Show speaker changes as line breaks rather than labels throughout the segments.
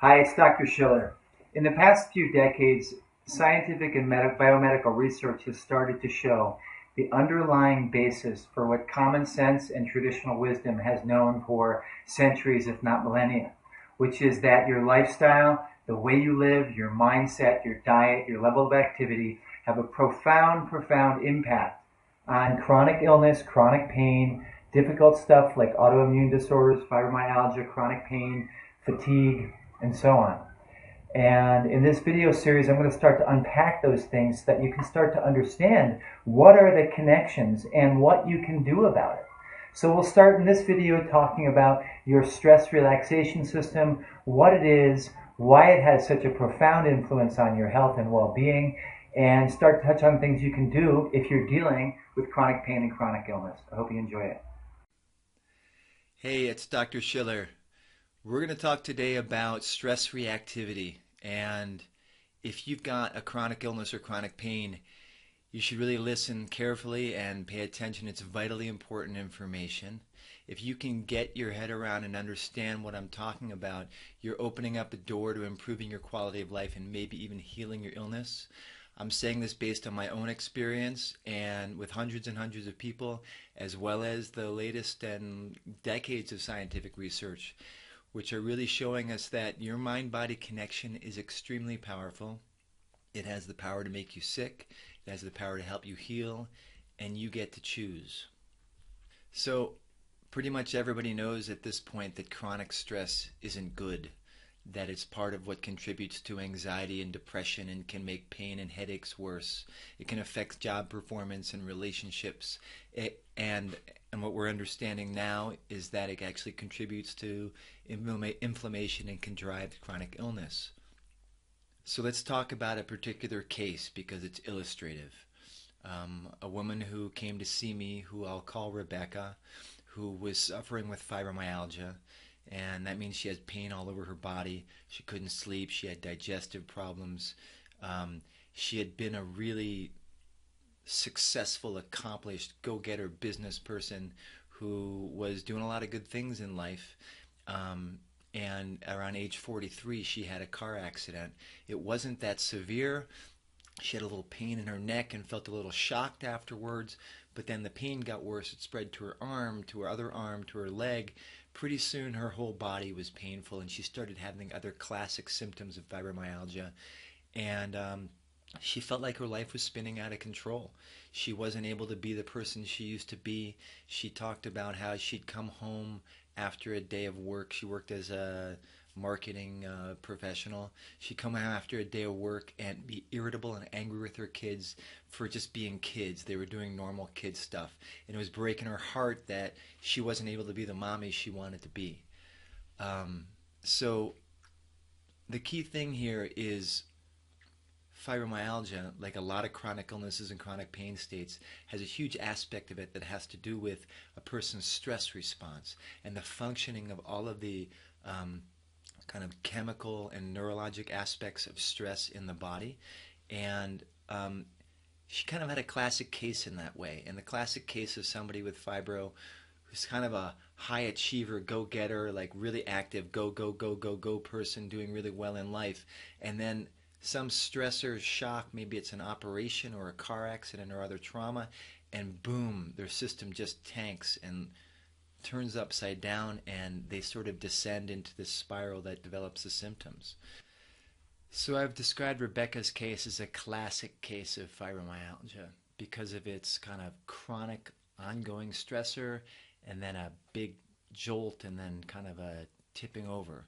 Hi, it's Dr. Schiller. In the past few decades, scientific and biomedical research has started to show the underlying basis for what common sense and traditional wisdom has known for centuries, if not millennia, which is that your lifestyle, the way you live, your mindset, your diet, your level of activity have a profound impact on chronic illness, chronic pain, difficult stuff like autoimmune disorders, fibromyalgia, chronic pain, fatigue, and so on. And in this video series, I'm going to start to unpack those things so that you can start to understand what are the connections and what you can do about it. So we'll start in this video talking about your stress relaxation system, what it is, why it has such a profound influence on your health and well-being, and start to touch on things you can do if you're dealing with chronic pain and chronic illness. I hope you enjoy it.
Hey, it's Dr. Schiller. We're going to talk today about stress reactivity. And if you've got a chronic illness or chronic pain, you should really listen carefully and pay attention. It's vitally important information. If you can get your head around and understand what I'm talking about, you're opening up a door to improving your quality of life and maybe even healing your illness. I'm saying this based on my own experience and with hundreds and hundreds of people, as well as the latest and decades of scientific research, which are really showing us that your mind-body connection is extremely powerful. It has the power to make you sick, it has the power to help you heal, and you get to choose. So pretty much everybody knows at this point that chronic stress isn't good, that it's part of what contributes to anxiety and depression and can make pain and headaches worse. It can affect job performance and relationships. And what we're understanding now is that it actually contributes to inflammation and can drive chronic illness. So let's talk about a particular case because it's illustrative. A woman who came to see me, who I'll call Rebecca, who was suffering with fibromyalgia, and that means she has pain all over her body. She couldn't sleep. She had digestive problems. She had been a really successful, accomplished, go-getter business person who was doing a lot of good things in life. And around age 43, she had a car accident. It wasn't that severe. She had a little pain in her neck and felt a little shocked afterwards, but then the pain got worse. It spread to her arm, to her other arm, to her leg. Pretty soon her whole body was painful, and she started having other classic symptoms of fibromyalgia. And she felt like her life was spinning out of control. She wasn't able to be the person she used to be. She talked about how she'd come home after a day of work. She worked as a marketing professional. She'd come home after a day of work and be irritable and angry with her kids for just being kids. They were doing normal kid stuff. And it was breaking her heart that she wasn't able to be the mommy she wanted to be. So the key thing here is fibromyalgia, like a lot of chronic illnesses and chronic pain states, has a huge aspect of it that has to do with a person's stress response and the functioning of all of the kind of chemical and neurologic aspects of stress in the body. And she kind of had a classic case in that way. And the classic case of somebody with fibro who's kind of a high achiever, go-getter, like really active, go person doing really well in life. And then some stressor, shock, maybe it's an operation or a car accident or other trauma, and boom, their system just tanks and turns upside down, and they sort of descend into this spiral that develops the symptoms. So I've described Rebecca's case as a classic case of fibromyalgia because of its kind of chronic ongoing stressor and then a big jolt and then kind of a tipping over.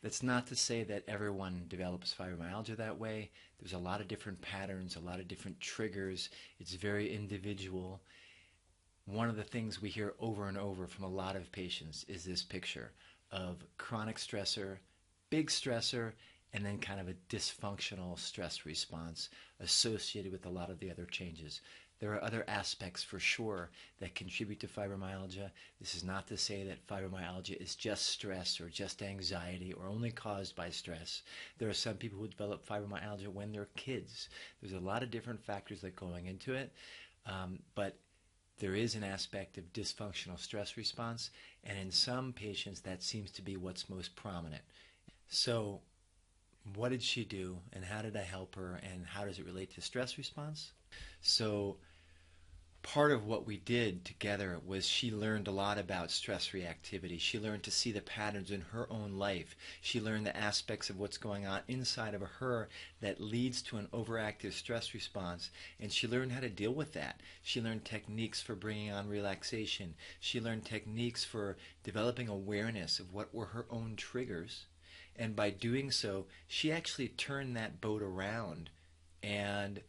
That's not to say that everyone develops fibromyalgia that way. There's a lot of different patterns, a lot of different triggers. It's very individual. One of the things we hear over and over from a lot of patients is this picture of chronic stressor, big stressor, and then kind of a dysfunctional stress response associated with a lot of the other changes. There are other aspects for sure that contribute to fibromyalgia. This is not to say that fibromyalgia is just stress or just anxiety or only caused by stress. There are some people who develop fibromyalgia when they're kids. There's a lot of different factors that go into it, but there is an aspect of dysfunctional stress response, and in some patients that seems to be what's most prominent. So, what did she do, and how did I help her, and how does it relate to stress response? So, part of what we did together was she learned a lot about stress reactivity. She learned to see the patterns in her own life. She learned the aspects of what's going on inside of her that leads to an overactive stress response, and she learned how to deal with that. She learned techniques for bringing on relaxation. She learned techniques for developing awareness of what were her own triggers. And by doing so, she actually turned that boat around, and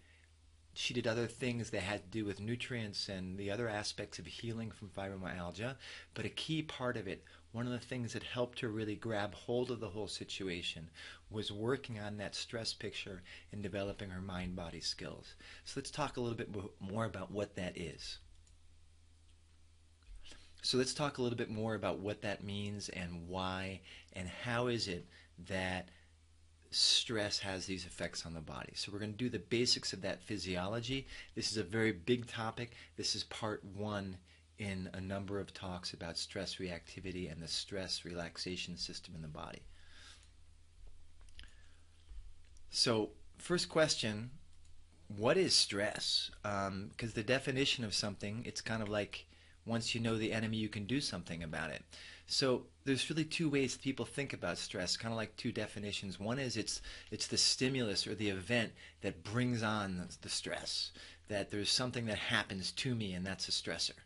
she did other things that had to do with nutrients and the other aspects of healing from fibromyalgia. But a key part of it, one of the things that helped her really grab hold of the whole situation, was working on that stress picture and developing her mind-body skills. So let's talk a little bit more about what that is. So let's talk a little bit more about what that means and why, and how is it that stress has these effects on the body. So we're going to do the basics of that physiology. This is a very big topic. This is part one in a number of talks about stress reactivity and the stress relaxation system in the body. So first question, what is stress? Because the definition of something, it's kind of like once you know the enemy, you can do something about it. So there's really two ways people think about stress, kind of like two definitions. One is it's the stimulus or the event that brings on the stress, that there's something that happens to me and that's a stressor.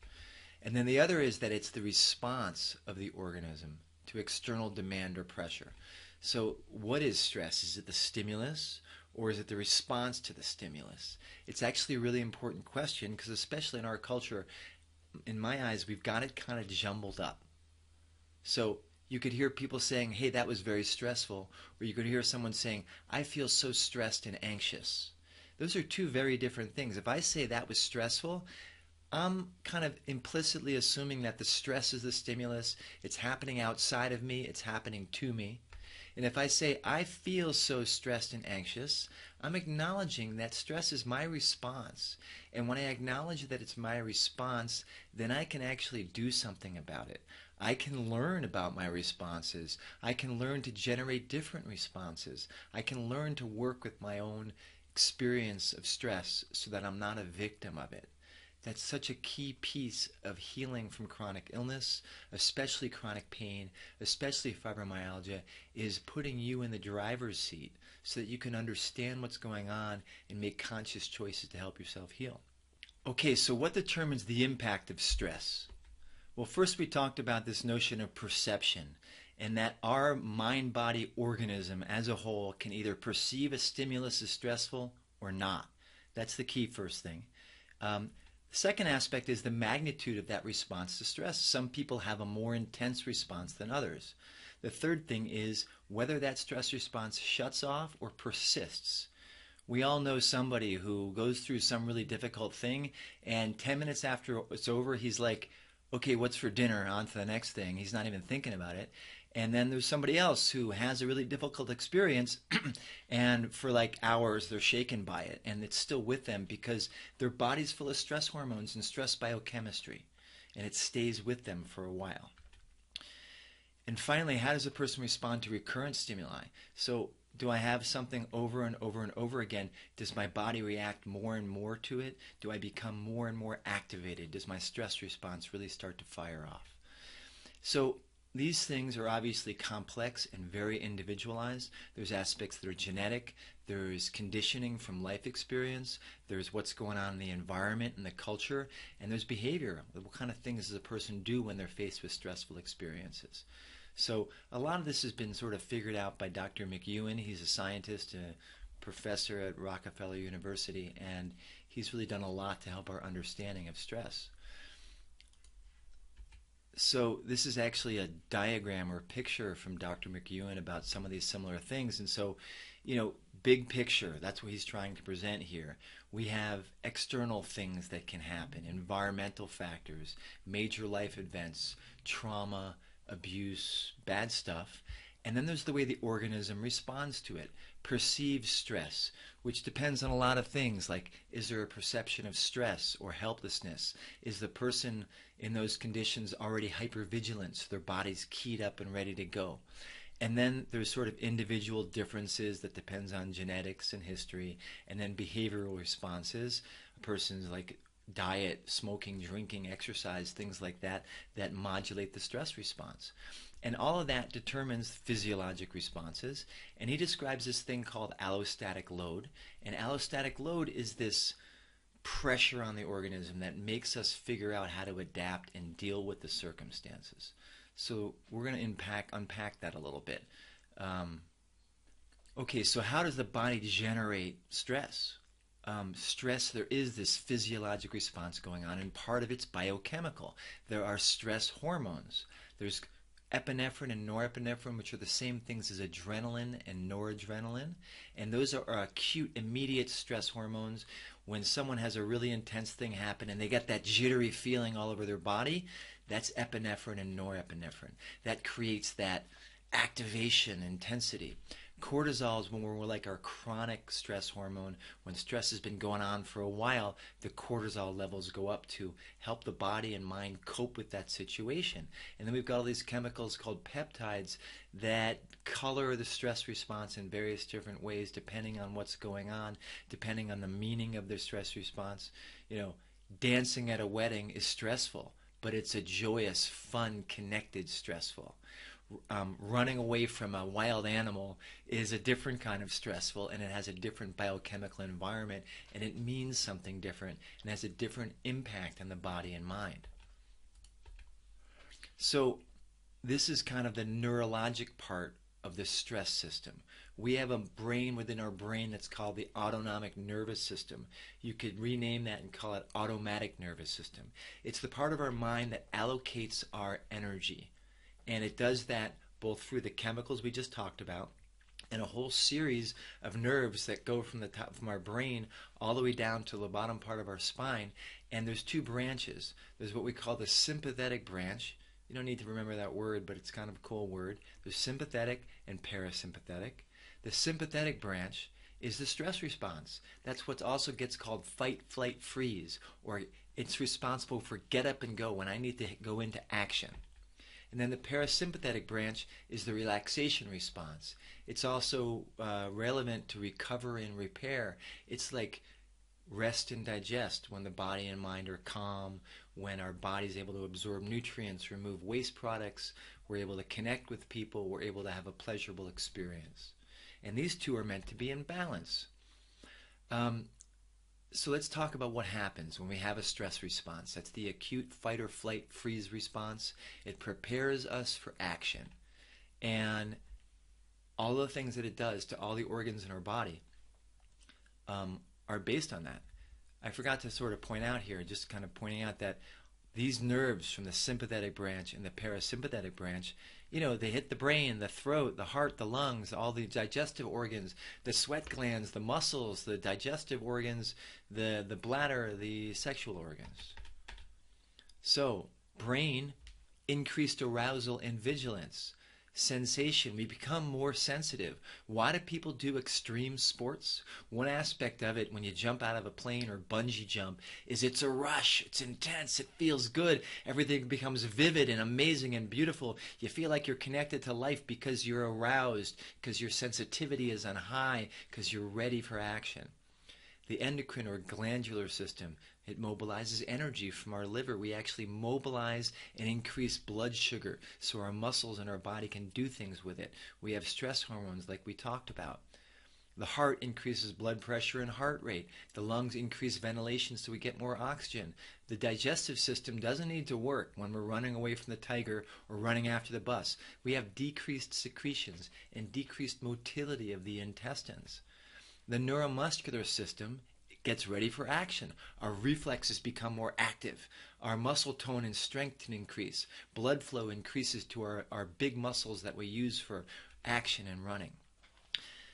And then the other is that it's the response of the organism to external demand or pressure. So what is stress? Is it the stimulus or is it the response to the stimulus? It's actually a really important question because especially in our culture, in my eyes, we've got it kind of jumbled up. So you could hear people saying, hey, that was very stressful, or you could hear someone saying, I feel so stressed and anxious. Those are two very different things. If I say that was stressful, I'm kind of implicitly assuming that the stress is the stimulus, it's happening outside of me, it's happening to me. And if I say, I feel so stressed and anxious, I'm acknowledging that stress is my response. And when I acknowledge that it's my response, then I can actually do something about it. I can learn about my responses. I can learn to generate different responses. I can learn to work with my own experience of stress so that I'm not a victim of it. That's such a key piece of healing from chronic illness, especially chronic pain, especially fibromyalgia, is putting you in the driver's seat so that you can understand what's going on and make conscious choices to help yourself heal. Okay, so what determines the impact of stress? Well, first we talked about this notion of perception, and that our mind-body organism as a whole can either perceive a stimulus as stressful or not. That's the key first thing. The second aspect is the magnitude of that response to stress. Some people have a more intense response than others. The third thing is whether that stress response shuts off or persists. We all know somebody who goes through some really difficult thing, and 10 minutes after it's over, he's like, okay, what's for dinner? On to the next thing. He's not even thinking about it. And then there's somebody else who has a really difficult experience and for like hours they're shaken by it and it's still with them because their body's full of stress hormones and stress biochemistry and it stays with them for a while. And finally, how does a person respond to recurrent stimuli? So do I have something over and over and over again? Does my body react more and more to it? Do I become more and more activated? Does my stress response really start to fire off? So these things are obviously complex and very individualized. There's aspects that are genetic, there's conditioning from life experience, there's what's going on in the environment and the culture, and there's behavior. What kind of things does a person do when they're faced with stressful experiences? So a lot of this has been sort of figured out by Dr. McEwen. He's a scientist, a professor at Rockefeller University, and he's really done a lot to help our understanding of stress. So this is actually a diagram or picture from Dr. McEwen about some of these similar things. And so, big picture, that's what he's trying to present here. We have external things that can happen, environmental factors, major life events, trauma, abuse, bad stuff. And then there's the way the organism responds to it, perceives stress, which depends on a lot of things, like is there a perception of stress or helplessness? Is the person in those conditions already hypervigilant, so their body's keyed up and ready to go? And then there's sort of individual differences that depends on genetics and history, and then behavioral responses. A person's like diet, smoking, drinking, exercise, things like that, that modulate the stress response. And all of that determines physiologic responses. And he describes this thing called allostatic load. And allostatic load is this pressure on the organism that makes us figure out how to adapt and deal with the circumstances. So we're going to unpack that a little bit. Um, okay, so how does the body generate stress? Stress, there is this physiologic response going on, and part of it's biochemical. There are stress hormones. There's epinephrine and norepinephrine, which are the same things as adrenaline and noradrenaline. And those are acute, immediate stress hormones. When someone has a really intense thing happen and they get that jittery feeling all over their body, that's epinephrine and norepinephrine. That creates that activation, intensity. Cortisol is when we're like our chronic stress hormone. When stress has been going on for a while, the cortisol levels go up to help the body and mind cope with that situation. And then we've got all these chemicals called peptides that color the stress response in various different ways depending on what's going on, depending on the meaning of their stress response. You know, dancing at a wedding is stressful, but it's a joyous, fun, connected, stressful. Running away from a wild animal is a different kind of stressful, and it has a different biochemical environment, and it means something different and has a different impact on the body and mind. So this is kind of the neurologic part of the stress system. We have a brain within our brain that's called the autonomic nervous system. You could rename that and call it automatic nervous system. It's the part of our mind that allocates our energy. And it does that both through the chemicals we just talked about and a whole series of nerves that go from the top from our brain all the way down to the bottom part of our spine. And there's two branches. There's what we call the sympathetic branch. You don't need to remember that word, but it's kind of a cool word. There's sympathetic and parasympathetic. The sympathetic branch is the stress response. That's what also gets called fight, flight, freeze, or it's responsible for get up and go when I need to go into action. And then the parasympathetic branch is the relaxation response. It's also relevant to recover and repair. It's like rest and digest when the body and mind are calm, when our body is able to absorb nutrients, remove waste products, we're able to connect with people, we're able to have a pleasurable experience. And these two are meant to be in balance. So let's talk about what happens when we have a stress response. That's the acute fight or flight freeze response. It prepares us for action. And all the things that it does to all the organs in our body are based on that. I forgot to sort of point out here, just kind of pointing out that these nerves from the sympathetic branch and the parasympathetic branch, you know, they hit the brain, the throat, the heart, the lungs, all the digestive organs, the sweat glands, the muscles, the digestive organs, the bladder, the sexual organs. So, brain, increased arousal and vigilance. Sensation, we become more sensitive. Why do people do extreme sports? One aspect of it when you jump out of a plane or bungee jump is it's a rush, it's intense, it feels good, everything becomes vivid and amazing and beautiful. You feel like you're connected to life because you're aroused, because your sensitivity is on high, because you're ready for action. The endocrine or glandular system, it mobilizes energy from our liver. We actually mobilize and increase blood sugar so our muscles and our body can do things with it. We have stress hormones like we talked about. The heart increases blood pressure and heart rate. The lungs increase ventilation so we get more oxygen. The digestive system doesn't need to work when we're running away from the tiger or running after the bus. We have decreased secretions and decreased motility of the intestines. The neuromuscular system gets ready for action. Our reflexes become more active. Our muscle tone and strength can increase. Blood flow increases to our big muscles that we use for action and running.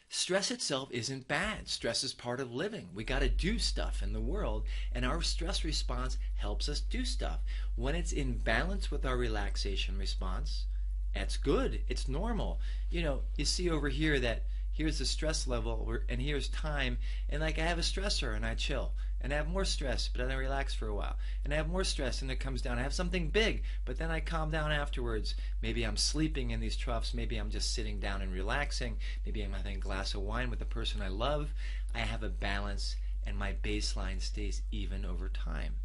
Stress itself isn't bad. Stress is part of living. We got to do stuff in the world, and our stress response helps us do stuff. When it's in balance with our relaxation response, that's good. It's normal. You know, you see over here that here's the stress level, and here's time, and like I have a stressor and I chill, and I have more stress, but then I relax for a while, and I have more stress and it comes down. I have something big, but then I calm down afterwards. Maybe I'm sleeping in these troughs, maybe I'm just sitting down and relaxing, maybe I'm having a glass of wine with the person I love. I have a balance, and my baseline stays even over time.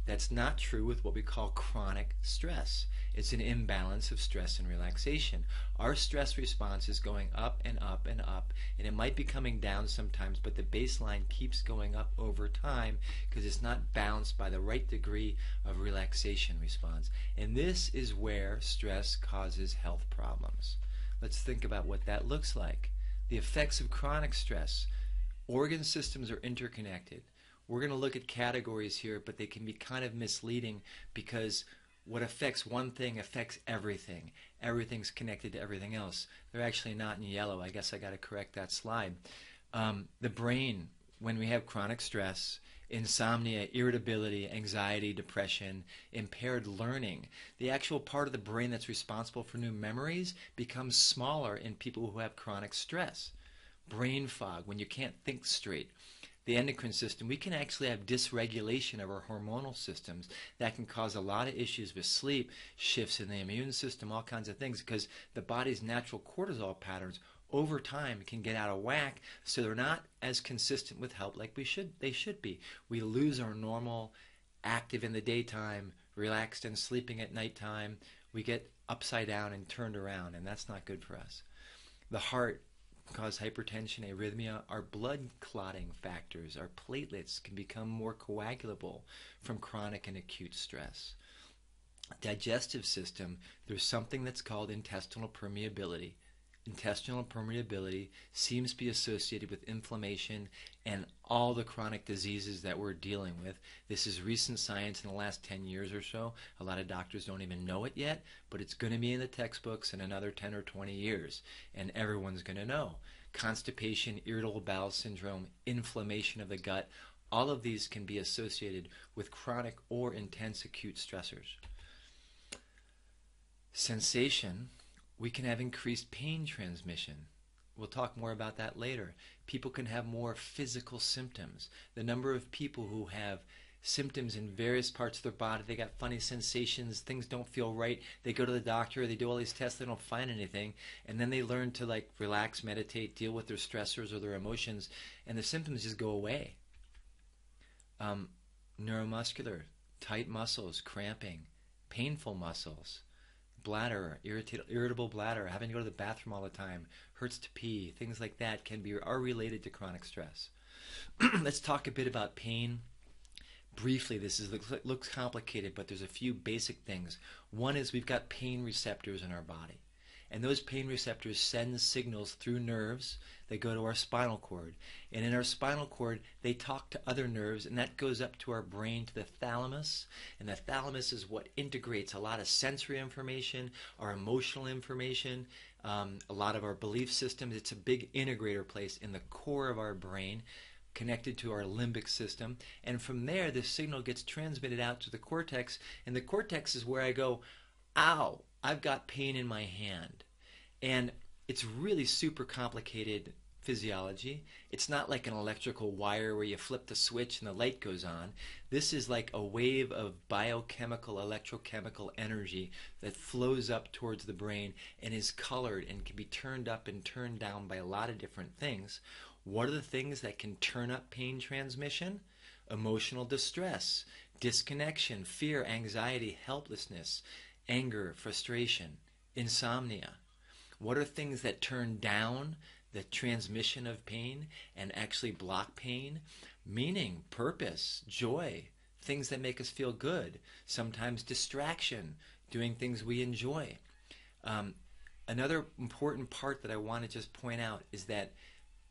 That's not true with what we call chronic stress. It's an imbalance of stress and relaxation. Our stress response is going up and up and up, and it might be coming down sometimes, but the baseline keeps going up over time because it's not balanced by the right degree of relaxation response. And this is where stress causes health problems. Let's think about what that looks like. The effects of chronic stress. Organ systems are interconnected. We're going to look at categories here, but they can be kind of misleading because what affects one thing affects everything. Everything's connected to everything else. They're actually not in yellow. I guess I got to correct that slide. The brain, when we have chronic stress, insomnia, irritability, anxiety, depression, impaired learning, the actual part of the brain that's responsible for new memories becomes smaller in people who have chronic stress. Brain fog, when you can't think straight. The endocrine system, we can actually have dysregulation of our hormonal systems that can cause a lot of issues with sleep, shifts in the immune system, all kinds of things, because the body's natural cortisol patterns over time can get out of whack, so they're not as consistent with health like they should be. We lose our normal active in the daytime, relaxed and sleeping at nighttime. We get upside down and turned around, and that's not good for us. The heart cause hypertension, arrhythmia. Our blood clotting factors, our platelets, can become more coagulable from chronic and acute stress. Digestive system, there's something that's called intestinal permeability. Intestinal permeability seems to be associated with inflammation and all the chronic diseases that we're dealing with. This is recent science in the last 10 years or so. A lot of doctors don't even know it yet, but it's going to be in the textbooks in another 10 or 20 years, and everyone's going to know. Constipation, irritable bowel syndrome, inflammation of the gut, all of these can be associated with chronic or intense acute stressors. Sensation, we can have increased pain transmission. We'll talk more about that later. People can have more physical symptoms. The number of people who have symptoms in various parts of their body, they got funny sensations, things don't feel right, they go to the doctor, they do all these tests, they don't find anything, and then they learn to relax, meditate, deal with their stressors or their emotions, and the symptoms just go away. Neuromuscular, tight muscles, cramping, painful muscles, bladder, irritable bladder, having to go to the bathroom all the time, hurts to pee, things like that are related to chronic stress. Let's talk a bit about pain. Briefly, looks complicated, but there's a few basic things. One is we've got pain receptors in our body, and those pain receptors send signals through nerves that go to our spinal cord, and in our spinal cord they talk to other nerves, and that goes up to our brain, to the thalamus, and the thalamus is what integrates a lot of sensory information, our emotional information, a lot of our belief systems. It's a big integrator place in the core of our brain, connected to our limbic system, and from there the signal gets transmitted out to the cortex, and the cortex is where I go, ow, I've got pain in my hand. And it's really super complicated physiology. It's not like an electrical wire where you flip the switch and the light goes on. This is like a wave of biochemical, electrochemical energy that flows up towards the brain and is colored and can be turned up and turned down by a lot of different things. What are the things that can turn up pain transmission? Emotional distress, disconnection, fear, anxiety, helplessness, anger, frustration, insomnia. What are things that turn down the transmission of pain and actually block pain? Meaning, purpose, joy, things that make us feel good, sometimes distraction, doing things we enjoy. Another important part that I want to just point out is that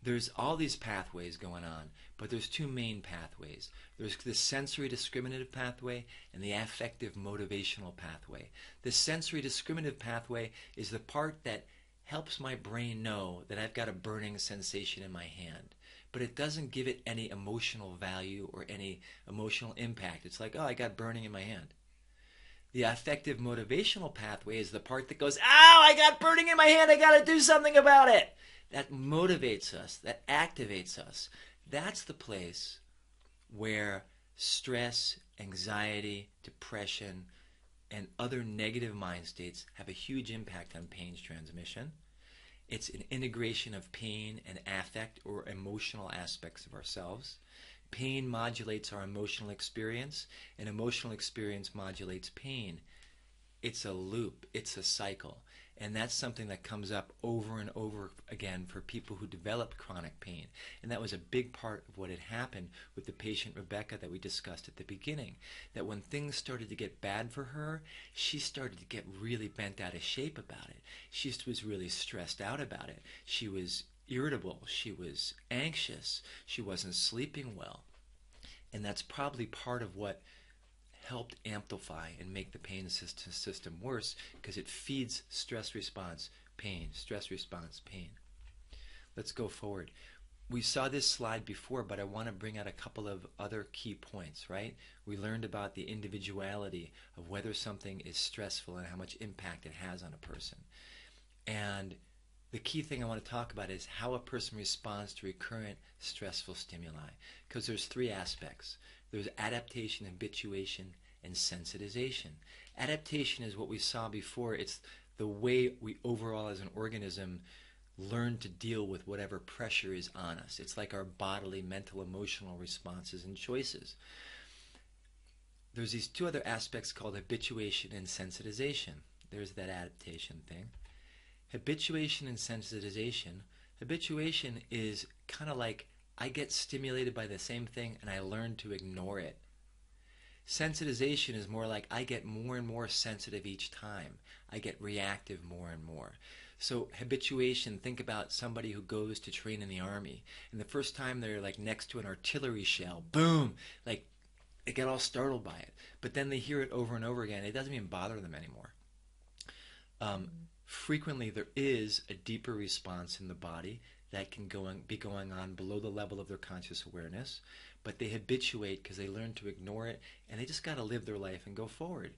there's all these pathways going on, but there's two main pathways. There's the sensory discriminative pathway and the affective motivational pathway. The sensory discriminative pathway is the part that helps my brain know that I've got a burning sensation in my hand, but it doesn't give it any emotional value or any emotional impact. It's like, oh, I got burning in my hand. The affective motivational pathway is the part that goes, ow, I got burning in my hand, I got to do something about it. that motivates us, that activates us. That's the place where stress, anxiety, depression, and other negative mind states have a huge impact on pain's transmission. It's an integration of pain and affect or emotional aspects of ourselves. Pain modulates our emotional experience, and emotional experience modulates pain. It's a loop, it's a cycle. And that's something that comes up over and over again for people who develop chronic pain. And that was a big part of what had happened with the patient Rebecca that we discussed at the beginning. That when things started to get bad for her, she started to get really bent out of shape about it. She was really stressed out about it. She was irritable. She was anxious. She wasn't sleeping well. And that's probably part of what helped amplify and make the pain system worse, because it feeds stress response, pain, stress response, pain. Let's go forward. We saw this slide before, but I want to bring out a couple of other key points, right? We learned about the individuality of whether something is stressful and how much impact it has on a person. And the key thing I want to talk about is how a person responds to recurrent stressful stimuli, because there's three aspects. There's adaptation, habituation, and sensitization. Adaptation is what we saw before. It's the way we overall as an organism learn to deal with whatever pressure is on us. It's like our bodily, mental, emotional responses and choices. There's these two other aspects called habituation and sensitization. There's that adaptation thing. Habituation and sensitization. Habituation is kind of like I get stimulated by the same thing and I learn to ignore it. Sensitization is more like I get more and more sensitive each time. I get reactive more and more. So habituation, think about somebody who goes to train in the army, and the first time they're like next to an artillery shell, boom, like they get all startled by it. But then they hear it over and over again. It doesn't even bother them anymore. Frequently there is a deeper response in the body that can be going on below the level of their conscious awareness, but they habituate because they learn to ignore it, and they just got to live their life and go forward.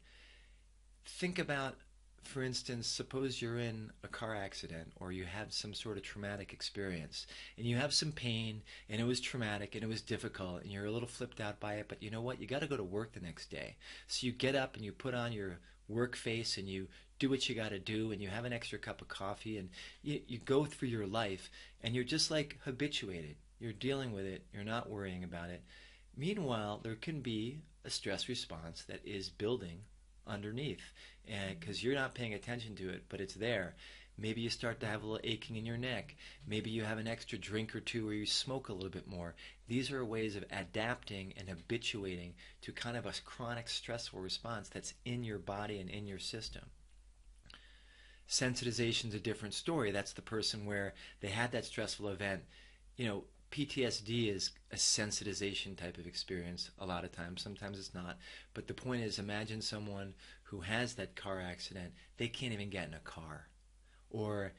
Think about, for instance, suppose you're in a car accident or you have some sort of traumatic experience and you have some pain and it was traumatic and it was difficult and you're a little flipped out by it, but you know what? You got to go to work the next day. So you get up and you put on your work face and you do what you got to do and you have an extra cup of coffee and you go through your life and you're just like habituated. You're dealing with it. You're not worrying about it. Meanwhile, there can be a stress response that is building underneath, and because you're not paying attention to it, but it's there. Maybe you start to have a little aching in your neck. Maybe you have an extra drink or two, or you smoke a little bit more. These are ways of adapting and habituating to kind of a chronic stressful response that's in your body and in your system. Sensitization is a different story. That's the person where they had that stressful event. PTSD is a sensitization type of experience a lot of times. Sometimes it's not. But the point is, imagine someone who has that car accident. They can't even get in a car. Or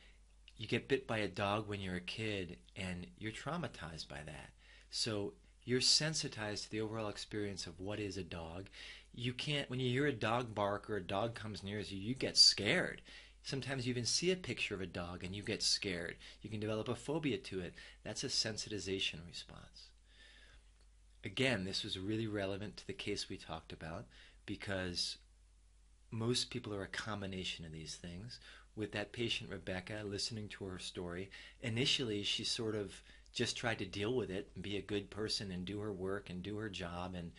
you get bit by a dog when you're a kid and you're traumatized by that. So you're sensitized to the overall experience of what is a dog. You can't, when you hear a dog bark or a dog comes near you, you get scared. Sometimes you even see a picture of a dog and you get scared. You can develop a phobia to it. That's a sensitization response. Again, this was really relevant to the case we talked about because most people are a combination of these things. With that patient Rebecca, listening to her story, initially she sort of just tried to deal with it and be a good person and do her work and do her job and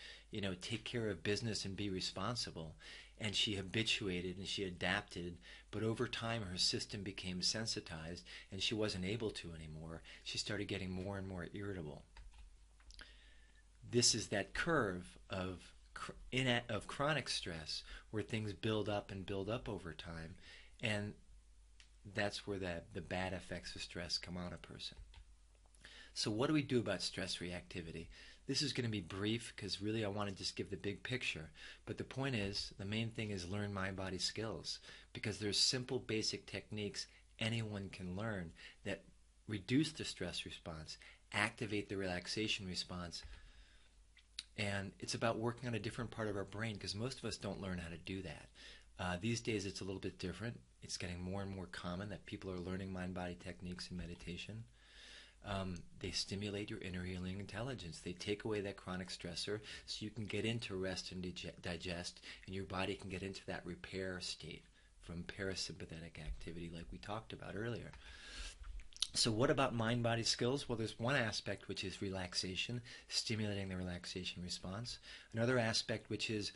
take care of business and be responsible. And she habituated and she adapted, but over time her system became sensitized and she wasn't able to anymore. She started getting more and more irritable. This is that curve of chronic stress where things build up and build up over time, and that's where the bad effects of stress come on a person. So what do we do about stress reactivity? This is going to be brief because really I want to just give the big picture. But the point is, the main thing is learn mind-body skills, because there's simple basic techniques anyone can learn that reduce the stress response, activate the relaxation response, and it's about working on a different part of our brain because most of us don't learn how to do that. These days it's a little bit different. It's getting more and more common that people are learning mind-body techniques in meditation. They stimulate your inner healing intelligence. They take away that chronic stressor so you can get into rest and digest, and your body can get into that repair state from parasympathetic activity like we talked about earlier. So what about mind-body skills? Well, there's one aspect which is relaxation, stimulating the relaxation response. Another aspect which is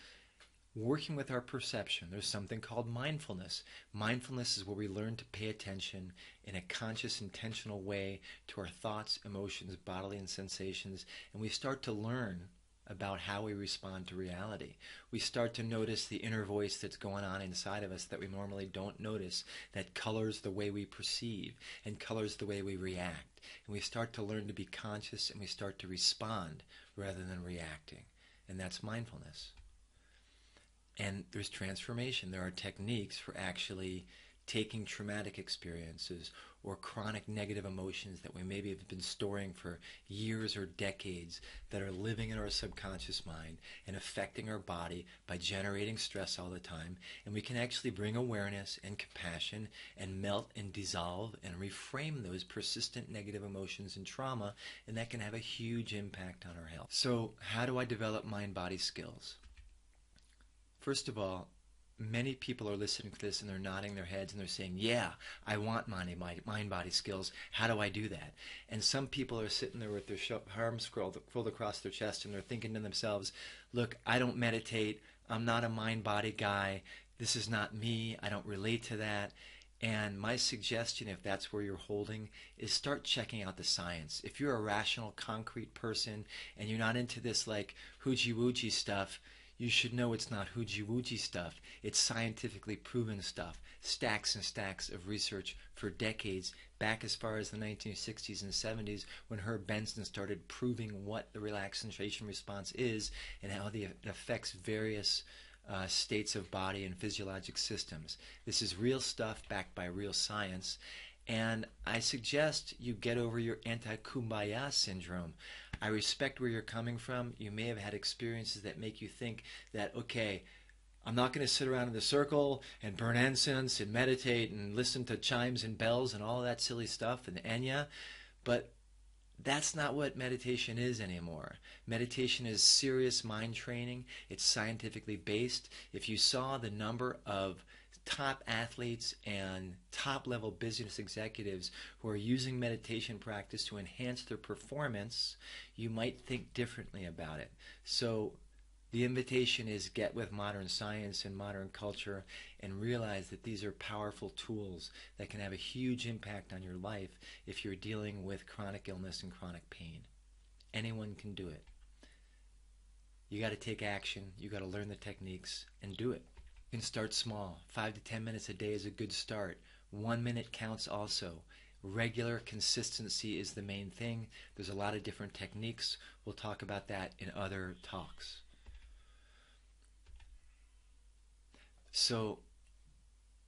working with our perception. There's something called mindfulness. Mindfulness is where we learn to pay attention in a conscious, intentional way to our thoughts, emotions, bodily and sensations, and we start to learn about how we respond to reality. We start to notice the inner voice that's going on inside of us that we normally don't notice, that colors the way we perceive and colors the way we react. And we start to learn to be conscious, and we start to respond rather than reacting. And that's mindfulness. And there's transformation. There are techniques for actually taking traumatic experiences or chronic negative emotions that we maybe have been storing for years or decades that are living in our subconscious mind and affecting our body by generating stress all the time. And we can actually bring awareness and compassion and melt and dissolve and reframe those persistent negative emotions and trauma, and that can have a huge impact on our health. So how do I develop mind-body skills? First of all, many people are listening to this and they're nodding their heads and they're saying, yeah, I want mind-body skills. How do I do that? And some people are sitting there with their arms curled across their chest and they're thinking to themselves, look, I don't meditate. I'm not a mind-body guy. This is not me. I don't relate to that. And my suggestion, if that's where you're holding, is start checking out the science. If you're a rational, concrete person and you're not into this like hoochie-woochie stuff, you should know it's not hoochie-woochie stuff. It's scientifically proven stuff. Stacks and stacks of research for decades, back as far as the 1960s and 70s when Herb Benson started proving what the relaxation response is and how it affects various states of body and physiologic systems. This is real stuff backed by real science. And I suggest you get over your anti-kumbaya syndrome. I respect where you're coming from. You may have had experiences that make you think that, okay, I'm not going to sit around in the circle and burn incense and meditate and listen to chimes and bells and all that silly stuff and Enya, but that's not what meditation is anymore. Meditation is serious mind training. It's scientifically based. If you saw the number of top athletes and top level business executives who are using meditation practice to enhance their performance, you might think differently about it. So the invitation is get with modern science and modern culture and realize that these are powerful tools that can have a huge impact on your life if you're dealing with chronic illness and chronic pain. Anyone can do it. You got to take action. You got to learn the techniques and do it. You can start small. 5 to 10 minutes a day is a good start. 1 minute counts also. Regular consistency is the main thing. There's a lot of different techniques. We'll talk about that in other talks. So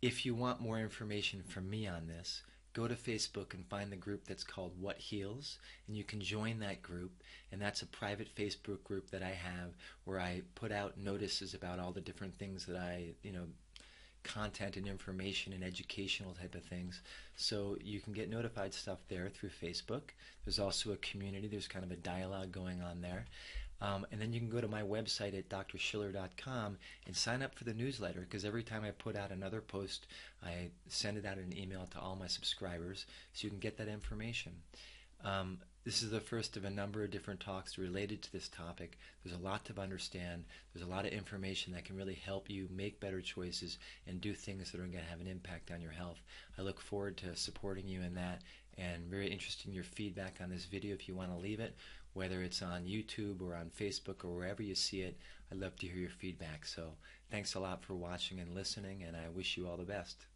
if you want more information from me on this, go to Facebook and find the group that's called What Heals, and you can join that group. And that's a private Facebook group that I have where I put out notices about all the different things that I, content and information and educational type of things. So you can get notified stuff there through Facebook. There's also a community. There's kind of a dialogue going on there. And then you can go to my website at drschiller.com and sign up for the newsletter, because every time I put out another post, I send it out in an email to all my subscribers so you can get that information. This is the first of a number of different talks related to this topic. There's a lot to understand. There's a lot of information that can really help you make better choices and do things that are going to have an impact on your health. I look forward to supporting you in that, and very interested in your feedback on this video if you want to leave it, whether it's on YouTube or on Facebook or wherever you see it. I'd love to hear your feedback. So thanks a lot for watching and listening, and I wish you all the best.